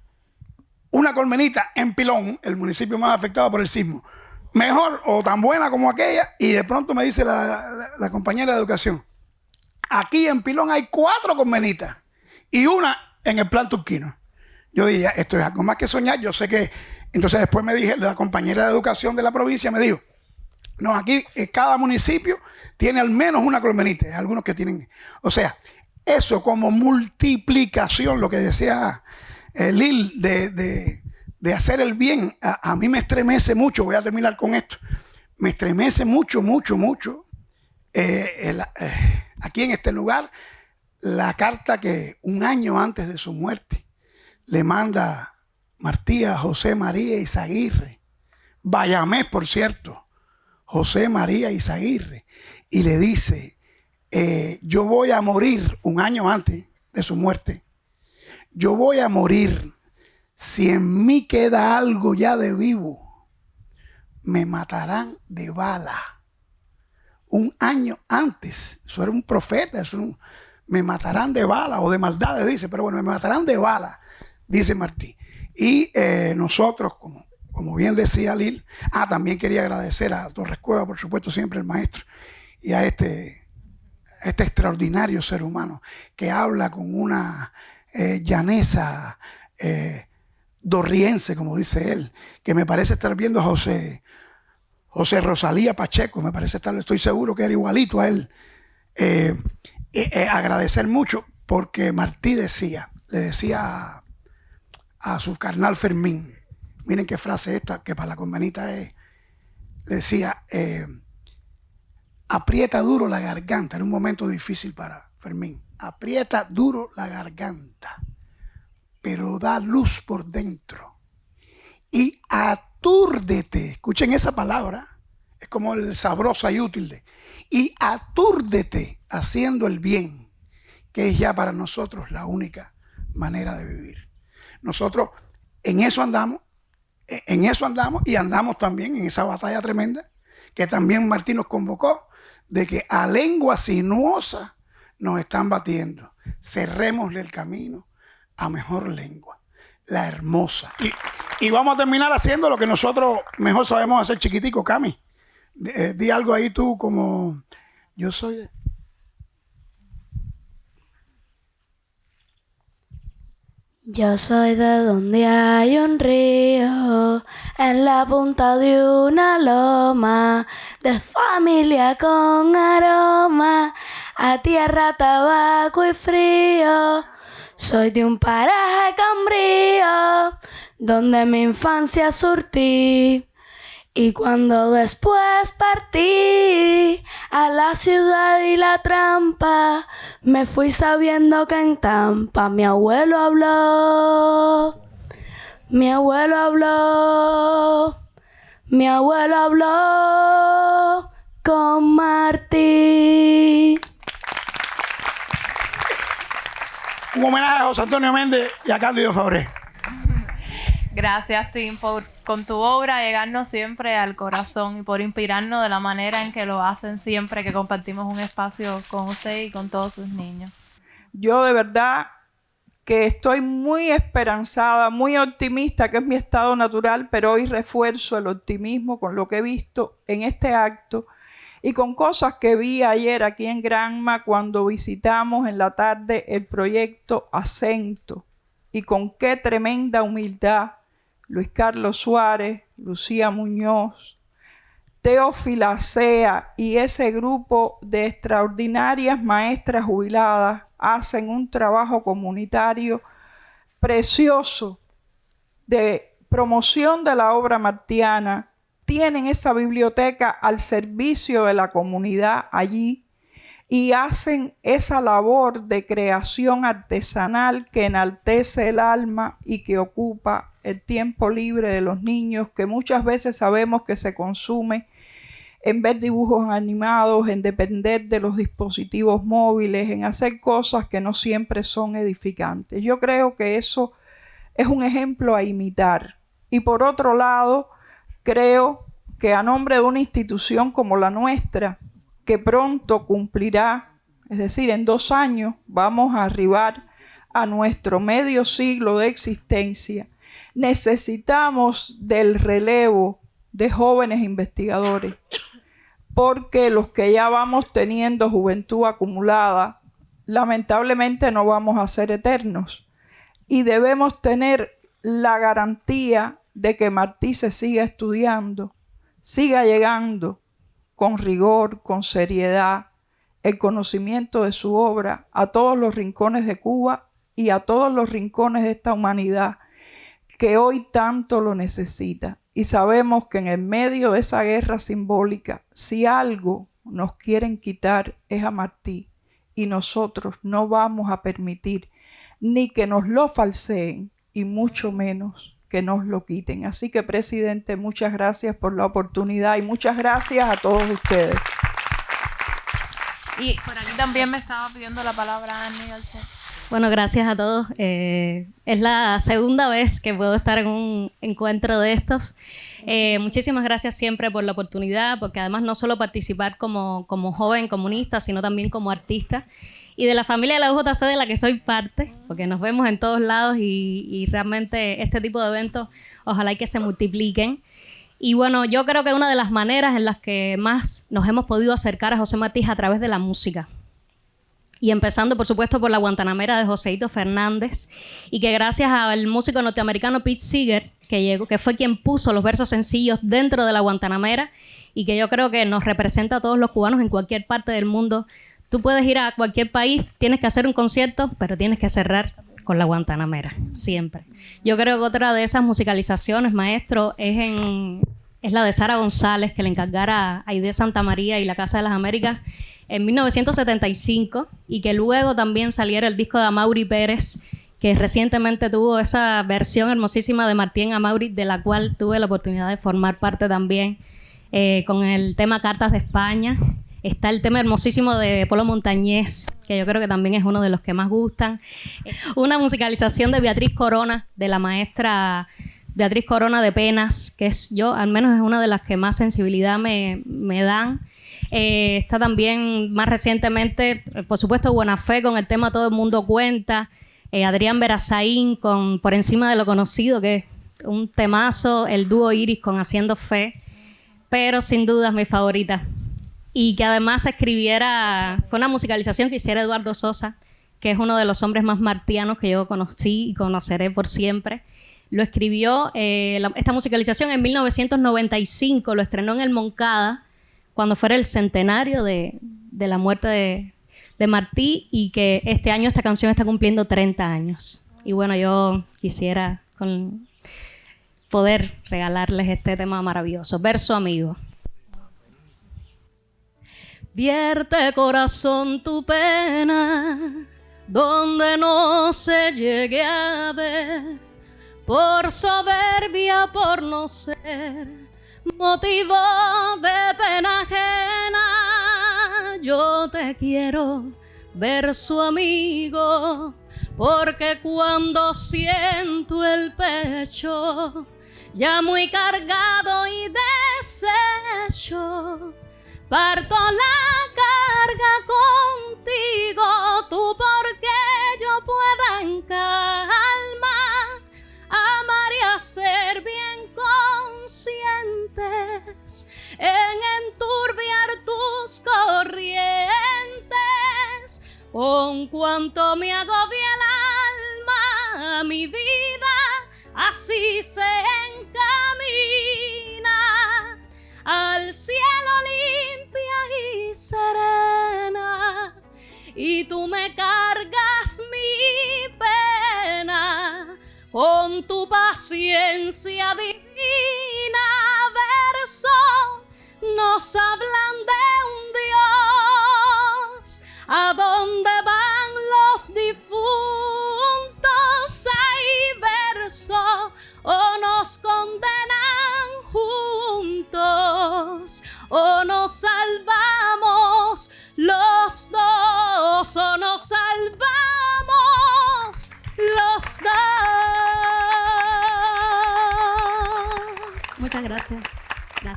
Una colmenita en Pilón, el municipio más afectado por el sismo. Mejor o tan buena como aquella. Y de pronto me dice la compañera de educación, aquí en Pilón hay 4 colmenitas y una en el plan turquino. Yo dije, esto es algo más que soñar. Yo sé que... Entonces después me dije, la compañera de educación de la provincia me dijo, no, aquí cada municipio tiene al menos una colmenita. Hay algunos que tienen... O sea, eso como multiplicación, lo que decía Lil, de hacer el bien, a mí me estremece mucho. Voy a terminar con esto. Me estremece mucho, mucho, mucho aquí en este lugar la carta que un año antes de su muerte le manda Martí a José María Izaguirre, Bayamés, por cierto, José María Izaguirre, y le dice, yo voy a morir un año antes de su muerte, yo voy a morir, si en mí queda algo ya de vivo, me matarán de bala. Un año antes, eso era un profeta, me matarán de bala o de maldades, dice, pero bueno, me matarán de bala, dice Martí. Y nosotros, como bien decía Lil, también quería agradecer a Torres Cueva, por supuesto, siempre el maestro, y a este extraordinario ser humano que habla con una llaneza dorriense, como dice él, que me parece estar viendo a José Rosalía Pacheco, me parece estar, estoy seguro que era igualito a él. Agradecer mucho porque Martí le decía a su carnal Fermín, miren qué frase esta, que para la convenita es, le decía, aprieta duro la garganta, era un momento difícil para Fermín, aprieta duro la garganta, pero da luz por dentro y atúrdete, escuchen esa palabra, es como el sabrosa y útil y atúrdete haciendo el bien, que es ya para nosotros la única manera de vivir. Nosotros en eso andamos y andamos también en esa batalla tremenda que también Martí nos convocó, de que a lengua sinuosa nos están batiendo. Cerrémosle el camino a mejor lengua, la hermosa. Y vamos a terminar haciendo lo que nosotros mejor sabemos hacer, chiquitico. Cami, di algo ahí tú como yo soy... Yo soy de donde hay un río, en la punta de una loma, de familia con aroma, a tierra, tabaco y frío. Soy de un paraje cambrío, donde mi infancia surtí. Y cuando después partí a la ciudad y la trampa, me fui sabiendo que en Tampa mi abuelo habló con Martí. Un homenaje a José Antonio Méndez y a Cándido Fabré. Gracias, Tim, por con tu obra llegarnos siempre al corazón y por inspirarnos de la manera en que lo hacen siempre que compartimos un espacio con usted y con todos sus niños. Yo de verdad que estoy muy esperanzada, muy optimista, que es mi estado natural, pero hoy refuerzo el optimismo con lo que he visto en este acto y con cosas que vi ayer aquí en Granma cuando visitamos en la tarde el proyecto Acento, y con qué tremenda humildad Luis Carlos Suárez, Lucía Muñoz, Teófila Sea y ese grupo de extraordinarias maestras jubiladas hacen un trabajo comunitario precioso de promoción de la obra martiana. Tienen esa biblioteca al servicio de la comunidad allí y hacen esa labor de creación artesanal que enaltece el alma y que ocupa el tiempo libre de los niños, que muchas veces sabemos que se consume en ver dibujos animados, en depender de los dispositivos móviles, en hacer cosas que no siempre son edificantes. Yo creo que eso es un ejemplo a imitar. Y por otro lado, creo que a nombre de una institución como la nuestra, que pronto cumplirá, es decir, en 2 años vamos a arribar a nuestro medio siglo de existencia, necesitamos del relevo de jóvenes investigadores, porque los que ya vamos teniendo juventud acumulada, lamentablemente no vamos a ser eternos. Y debemos tener la garantía de que Martí se siga estudiando, siga llegando con rigor, con seriedad, el conocimiento de su obra a todos los rincones de Cuba y a todos los rincones de esta humanidad que hoy tanto lo necesita. Y sabemos que en el medio de esa guerra simbólica, si algo nos quieren quitar es a Martí, y nosotros no vamos a permitir ni que nos lo falseen y mucho menos que nos lo quiten. Así que, presidente, muchas gracias por la oportunidad y muchas gracias a todos ustedes. Y por aquí también me estaba pidiendo la palabra Annie Garcés. Bueno, gracias a todos. Es la segunda vez que puedo estar en un encuentro de estos. Muchísimas gracias siempre por la oportunidad, porque además no solo participar como joven comunista, sino también como artista. Y de la familia de la UJC de la que soy parte, porque nos vemos en todos lados y realmente este tipo de eventos ojalá y que se multipliquen. Y bueno, yo creo que una de las maneras en las que más nos hemos podido acercar a José Martí es a través de la música. Y empezando, por supuesto, por la Guantanamera de Joséito Fernández, y que gracias al músico norteamericano Pete Seeger, que fue quien puso los versos sencillos dentro de la Guantanamera, y que yo creo que nos representa a todos los cubanos en cualquier parte del mundo. Tú puedes ir a cualquier país, tienes que hacer un concierto, pero tienes que cerrar con la Guantanamera, siempre. Yo creo que otra de esas musicalizaciones, maestro, es la de Sara González, que le encargara a Aide Santa María y la Casa de las Américas en 1975, y que luego también saliera el disco de Amaury Pérez, que recientemente tuvo esa versión hermosísima de Martí en Amaury, de la cual tuve la oportunidad de formar parte también, con el tema Cartas de España. Está el tema hermosísimo de Polo Montañés, que yo creo que también es uno de los que más gustan. Una musicalización de Beatriz Corona, de la maestra Beatriz Corona de Penas, que al menos es una de las que más sensibilidad me dan. Está también más recientemente, por supuesto, Buena Fe con el tema Todo el Mundo Cuenta. Adrián Berazaín con Por Encima de lo Conocido, que es un temazo. El dúo Iris con Haciendo Fe. Pero sin duda es mi favorita. Y que además fue una musicalización que hiciera Eduardo Sosa, que es uno de los hombres más martianos que yo conocí y conoceré por siempre. Lo escribió, esta musicalización en 1995, lo estrenó en el Moncada, cuando fuera el centenario de la muerte de Martí, y que este año esta canción está cumpliendo 30 años. Y bueno, yo quisiera poder regalarles este tema maravilloso. Verso amigo. Vierte, corazón, tu pena donde no se llegue a ver, por soberbia, por no ser motivo de pena ajena. Yo te quiero, verso amigo, porque cuando siento el pecho ya muy cargado y deshecho, parto la carga contigo, tú porque yo pueda en calma amar y hacer bien conscientes en enturbiar tus corrientes. Con cuanto me agobia el alma, mi vida así se encamina al cielo limpia y serena, y tú me cargas mi pena con tu paciencia divina. Verso nos hablan de un Dios, a dónde van los difuntos. Hay verso o nos condenan juntos, o nos salvamos los dos, o nos salvamos los dos.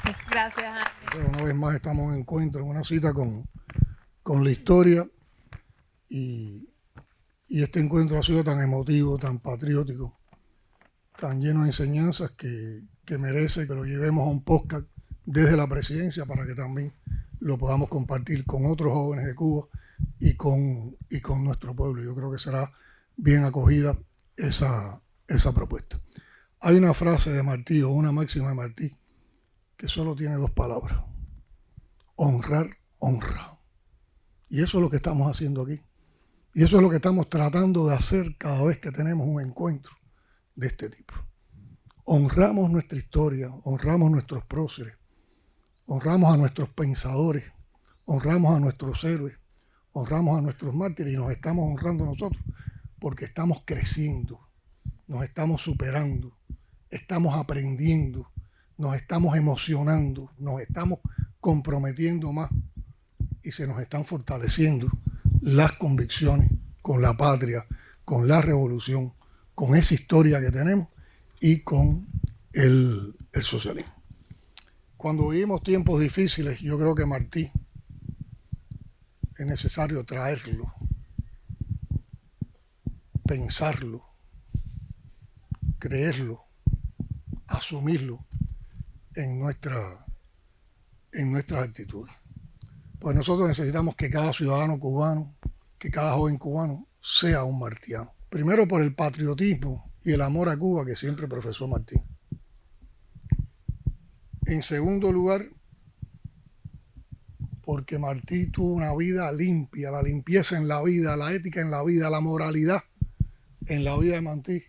Gracias. Gracias, Ángel. Una vez más estamos en encuentro, en una cita con la historia, y este encuentro ha sido tan emotivo, tan patriótico, tan lleno de enseñanzas que merece que lo llevemos a un podcast desde la presidencia para que también lo podamos compartir con otros jóvenes de Cuba y con nuestro pueblo. Yo creo que será bien acogida esa propuesta. Hay una frase de Martí, o una máxima de Martí, que solo tiene 2 palabras: honrar, honra. Y eso es lo que estamos haciendo aquí. Y eso es lo que estamos tratando de hacer cada vez que tenemos un encuentro de este tipo. Honramos nuestra historia, honramos nuestros próceres, honramos a nuestros pensadores, honramos a nuestros héroes, honramos a nuestros mártires, y nos estamos honrando nosotros porque estamos creciendo, nos estamos superando, estamos aprendiendo, nos estamos emocionando, nos estamos comprometiendo más y se nos están fortaleciendo las convicciones con la patria, con la revolución, con esa historia que tenemos y con el socialismo. Cuando vivimos tiempos difíciles, yo creo que Martí es necesario traerlo, pensarlo, creerlo, asumirlo en nuestras actitudes. Pues nosotros necesitamos que cada ciudadano cubano, que cada joven cubano sea un martiano. Primero por el patriotismo y el amor a Cuba que siempre profesó Martí. En segundo lugar, porque Martí tuvo una vida limpia, la limpieza en la vida, la ética en la vida, la moralidad en la vida de Martí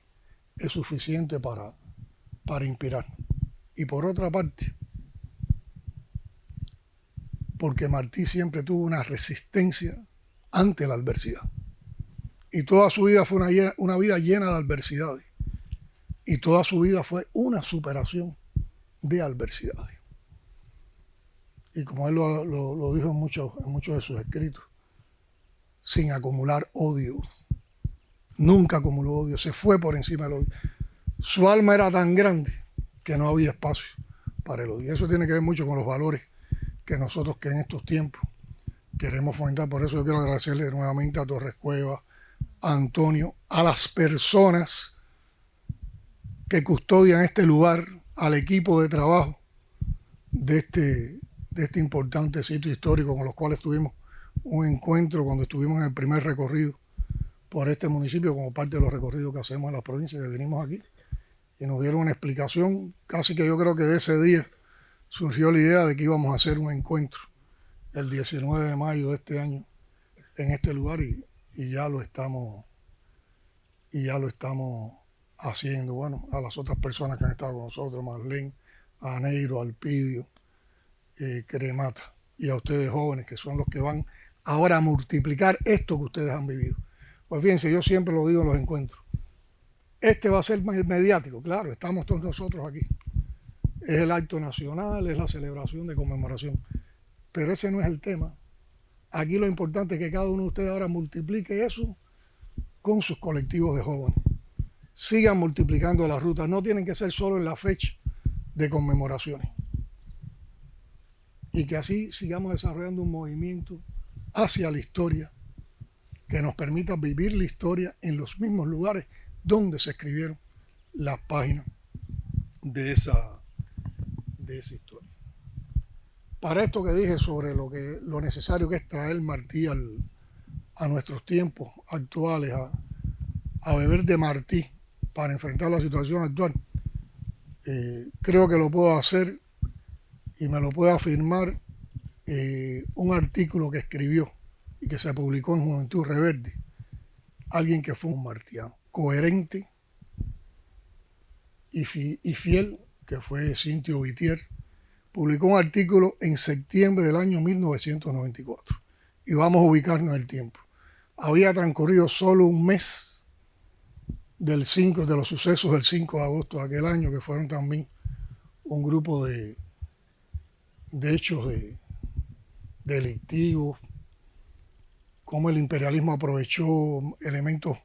es suficiente para inspirar. Y por otra parte, porque Martí siempre tuvo una resistencia ante la adversidad. Y toda su vida fue una vida llena de adversidades. Y toda su vida fue una superación de adversidades. Y como él lo dijo en muchos de sus escritos, sin acumular odio. Nunca acumuló odio, se fue por encima del odio. Su alma era tan grande que no había espacio para el odio. Y eso tiene que ver mucho con los valores que nosotros que en estos tiempos queremos fomentar. Por eso yo quiero agradecerle nuevamente a Torres Cuevas, a Antonio, a las personas que custodian este lugar, al equipo de trabajo de este importante sitio histórico con los cuales tuvimos un encuentro cuando estuvimos en el primer recorrido por este municipio como parte de los recorridos que hacemos en las provincias, que venimos aquí y nos dieron una explicación. Casi que yo creo que de ese día surgió la idea de que íbamos a hacer un encuentro el 19 de mayo de este año en este lugar y ya lo estamos haciendo. Bueno, a las otras personas que han estado con nosotros, Marlene, a Neiro, Alpidio, Cremata, y a ustedes jóvenes que son los que van ahora a multiplicar esto que ustedes han vivido. Pues fíjense, yo siempre lo digo en los encuentros, este va a ser mediático, claro, estamos todos nosotros aquí. Es el acto nacional, es la celebración de conmemoración. Pero ese no es el tema. Aquí lo importante es que cada uno de ustedes ahora multiplique eso con sus colectivos de jóvenes. Sigan multiplicando las rutas. No tienen que ser solo en la fecha de conmemoraciones. Y que así sigamos desarrollando un movimiento hacia la historia que nos permita vivir la historia en los mismos lugares donde se escribieron las páginas de esa historia. Para esto que dije sobre lo necesario que es traer Martí a nuestros tiempos actuales, a beber de Martí para enfrentar la situación actual, creo que lo puedo hacer y me lo puede afirmar un artículo que escribió y que se publicó en Juventud Rebelde, alguien que fue un martiano, coherente y fiel, que fue Cintio Vitier. Publicó un artículo en septiembre del año 1994 y vamos a ubicarnos en el tiempo. Había transcurrido solo un mes de los sucesos del 5 de agosto de aquel año, que fueron también un grupo de hechos delictivos, cómo el imperialismo aprovechó elementos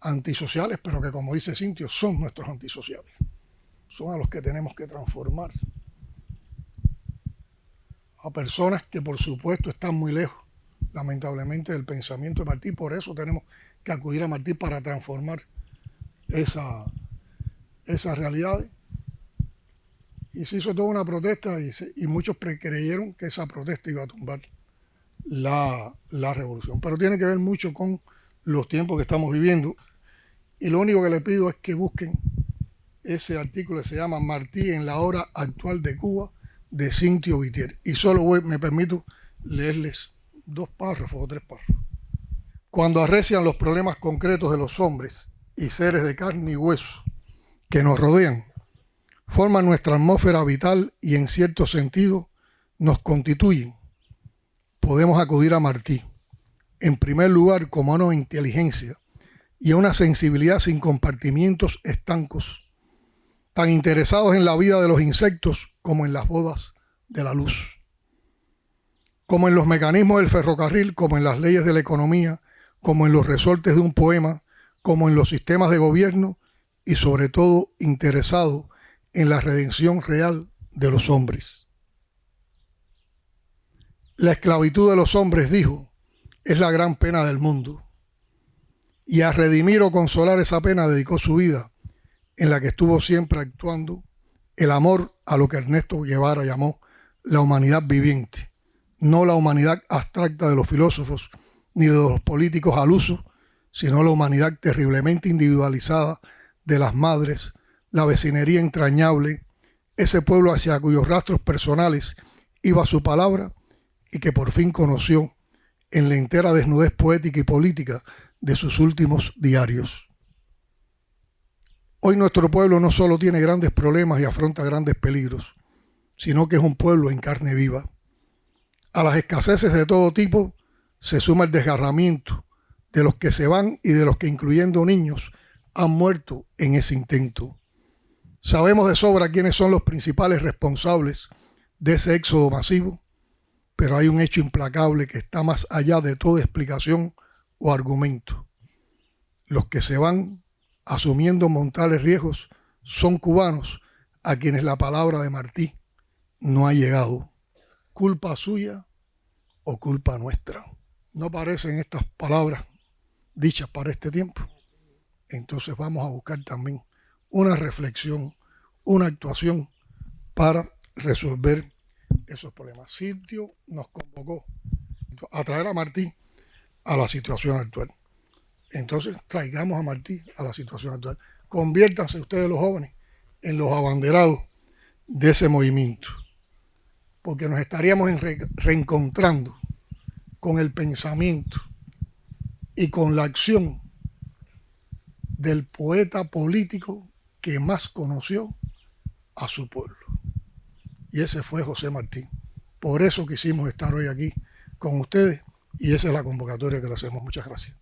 antisociales, pero que, como dice Cintio, son nuestros antisociales. Son a los que tenemos que transformar a personas que por supuesto están muy lejos, lamentablemente, del pensamiento de Martí. Por eso tenemos que acudir a Martí para transformar esas realidades. Y se hizo toda una protesta y muchos creyeron que esa protesta iba a tumbar la revolución. Pero tiene que ver mucho con los tiempos que estamos viviendo. Y lo único que le pido es que busquen ese artículo que se llama Martí en la hora actual de Cuba, de Cintio Vitier. Y solo me permito leerles 2 párrafos o 3 párrafos. Cuando arrecian los problemas concretos de los hombres y seres de carne y hueso que nos rodean, forman nuestra atmósfera vital y en cierto sentido nos constituyen, podemos acudir a Martí, en primer lugar como a una inteligencia y a una sensibilidad sin compartimientos estancos, tan interesados en la vida de los insectos como en las bodas de la luz, como en los mecanismos del ferrocarril, como en las leyes de la economía, como en los resortes de un poema, como en los sistemas de gobierno y sobre todo interesados en la redención real de los hombres. La esclavitud de los hombres, dijo, es la gran pena del mundo. Y a redimir o consolar esa pena dedicó su vida, en la que estuvo siempre actuando el amor a lo que Ernesto Guevara llamó la humanidad viviente, no la humanidad abstracta de los filósofos ni de los políticos al uso, sino la humanidad terriblemente individualizada de las madres, la vecinería entrañable, ese pueblo hacia cuyos rastros personales iba su palabra y que por fin conoció en la entera desnudez poética y política de sus últimos diarios. Hoy nuestro pueblo no solo tiene grandes problemas y afronta grandes peligros, sino que es un pueblo en carne viva. A las escaseces de todo tipo se suma el desgarramiento de los que se van y de los que, incluyendo niños, han muerto en ese intento. Sabemos de sobra quiénes son los principales responsables de ese éxodo masivo, pero hay un hecho implacable que está más allá de toda explicación o argumento. Los que se van asumiendo mortales riesgos son cubanos a quienes la palabra de Martí no ha llegado. ¿Culpa suya o culpa nuestra? ¿No parecen estas palabras dichas para este tiempo? Entonces vamos a buscar también una reflexión, una actuación para resolver esos problemas. Cintio nos convocó a traer a Martí a la situación actual. Entonces traigamos a Martí a la situación actual. Conviértanse ustedes los jóvenes en los abanderados de ese movimiento, porque nos estaríamos reencontrando con el pensamiento y con la acción del poeta político que más conoció a su pueblo. Y ese fue José Martí. Por eso quisimos estar hoy aquí con ustedes y esa es la convocatoria que le hacemos. Muchas gracias.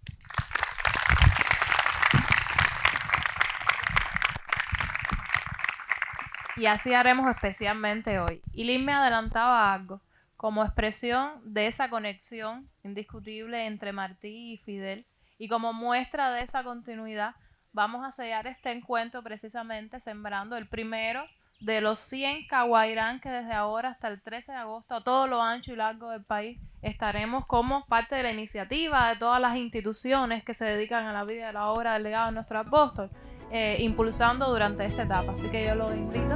Y así haremos especialmente hoy. Y Lynn me adelantaba algo, como expresión de esa conexión indiscutible entre Martí y Fidel, y como muestra de esa continuidad, vamos a sellar este encuentro precisamente sembrando el primero de los 100 Caguairán que desde ahora hasta el 13 de agosto, a todo lo ancho y largo del país, estaremos como parte de la iniciativa de todas las instituciones que se dedican a la vida y a la obra del legado de nuestro apóstol, impulsando durante esta etapa. Así que yo los invito